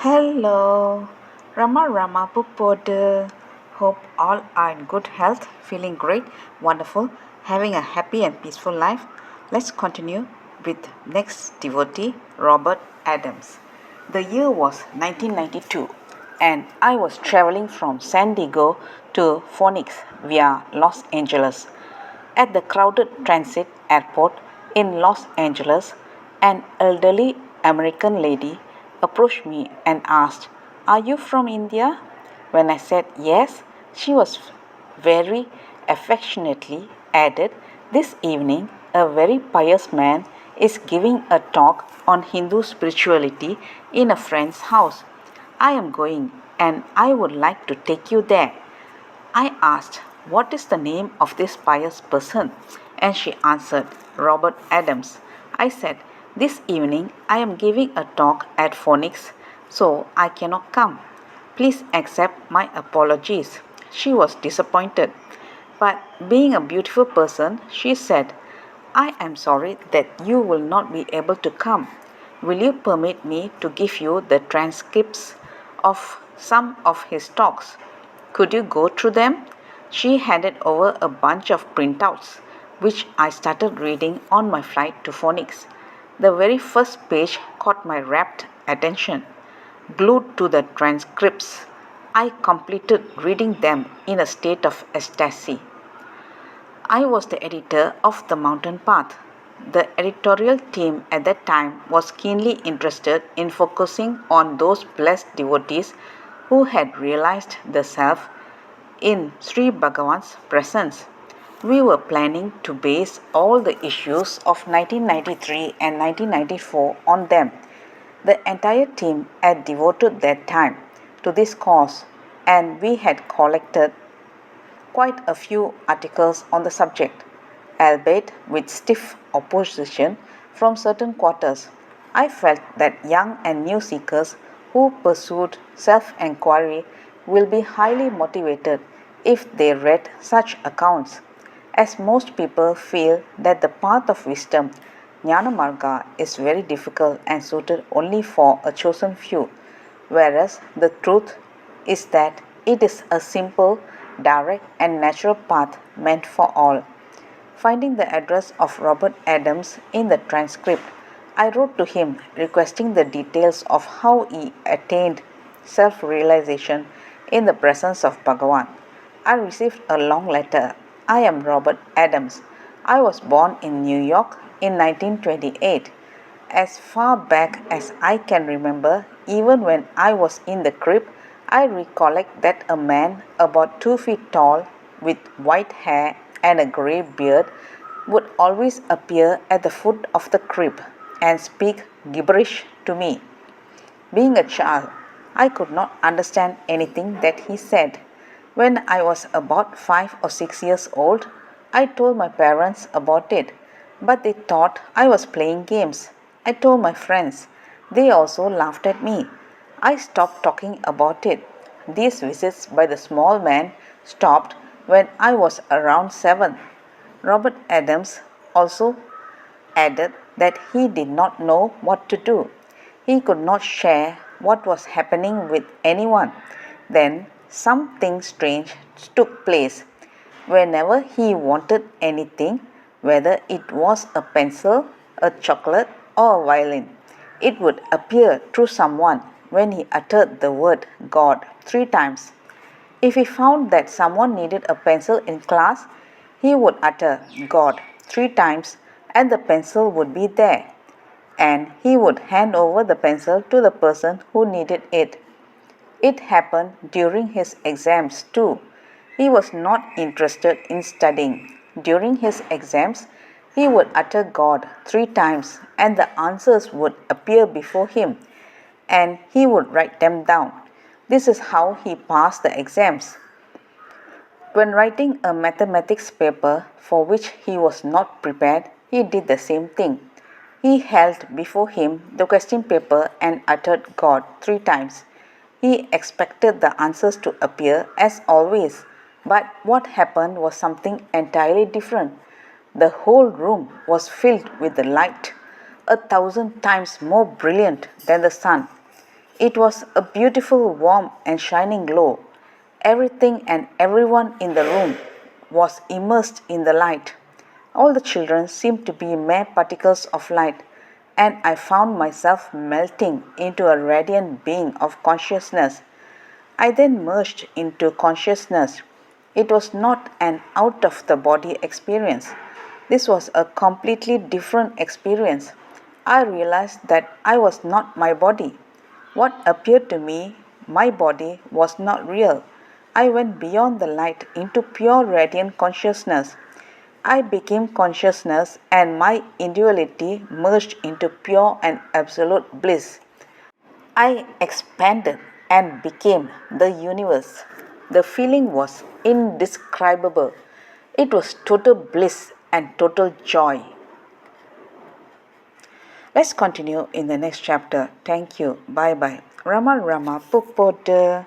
Hello, Rama Pupodu. Hope all are in good health, feeling great, wonderful, having a happy and peaceful life. Let's continue with next devotee, Robert Adams. The year was 1992, and I was traveling from San Diego to Phoenix via Los Angeles. At the crowded transit airport in Los Angeles, an elderly American lady approached me and asked, "Are you from India?" When I said yes, she was very affectionately added, "This evening, a very pious man is giving a talk on Hindu spirituality in a friend's house. I am going and I would like to take you there." I asked, "What is the name of this pious person?" And she answered, "Robert Adams." I said, "This evening I am giving a talk at Phoenix, so I cannot come. Please accept my apologies." She was disappointed, but being a beautiful person, she said, "I am sorry that you will not be able to come. Will you permit me to give you the transcripts of some of his talks? Could you go through them?" She handed over a bunch of printouts, which I started reading on my flight to Phoenix. The very first page caught my rapt attention. Glued to the transcripts, I completed reading them in a state of ecstasy. I was the editor of The Mountain Path. The editorial team at that time was keenly interested in focusing on those blessed devotees who had realized the self in Sri Bhagavan's presence. We were planning to base all the issues of 1993 and 1994 on them. The entire team had devoted their time to this cause, and we had collected quite a few articles on the subject, albeit with stiff opposition from certain quarters. I felt that young and new seekers who pursued self enquiry will be highly motivated if they read such accounts, as most people feel that the path of wisdom, Jnana Marga, is very difficult and suited only for a chosen few, whereas the truth is that it is a simple, direct, and natural path meant for all. Finding the address of Robert Adams in the transcript, I wrote to him requesting the details of how he attained self realization in the presence of Bhagavan. I received a long letter. "I am Robert Adams. I was born in New York in 1928. As far back as I can remember, even when I was in the crib, I recollect that a man about 2 feet tall with white hair and a grey beard would always appear at the foot of the crib and speak gibberish to me. Being a child, I could not understand anything that he said. When I was about 5 or 6 years old, I told my parents about it, but they thought I was playing games. I told my friends. They also laughed at me. I stopped talking about it. These visits by the small man stopped when I was around 7. Robert Adams also added that he did not know what to do. He could not share what was happening with anyone. Then something strange took place. Whenever he wanted anything, whether it was a pencil, a chocolate, or a violin, it would appear through someone when he uttered the word God 3 times. If he found that someone needed a pencil in class, he would utter God 3 times and the pencil would be there, and he would hand over the pencil to the person who needed it. It happened during his exams too. He was not interested in studying. During his exams, he would utter God 3 times and the answers would appear before him, and he would write them down. This is how he passed the exams. When writing a mathematics paper for which he was not prepared, he did the same thing. He held before him the question paper and uttered God 3 times. He expected the answers to appear as always, but what happened was something entirely different. The whole room was filled with the light, 1,000 times more brilliant than the sun. It was a beautiful, warm, and shining glow. Everything and everyone in the room was immersed in the light. All the children seemed to be mere particles of light, and I found myself melting into a radiant being of consciousness. I then merged into consciousness. It was not an out of the body experience. This was a completely different experience. I realized that I was not my body. What appeared to me, my body, was not real. I went beyond the light into pure radiant consciousness. I became consciousness and my individuality merged into pure and absolute bliss. I expanded and became the universe. The feeling was indescribable. It was total bliss and total joy. Let's continue in the next chapter. Thank you. Bye bye. Rama Pupote.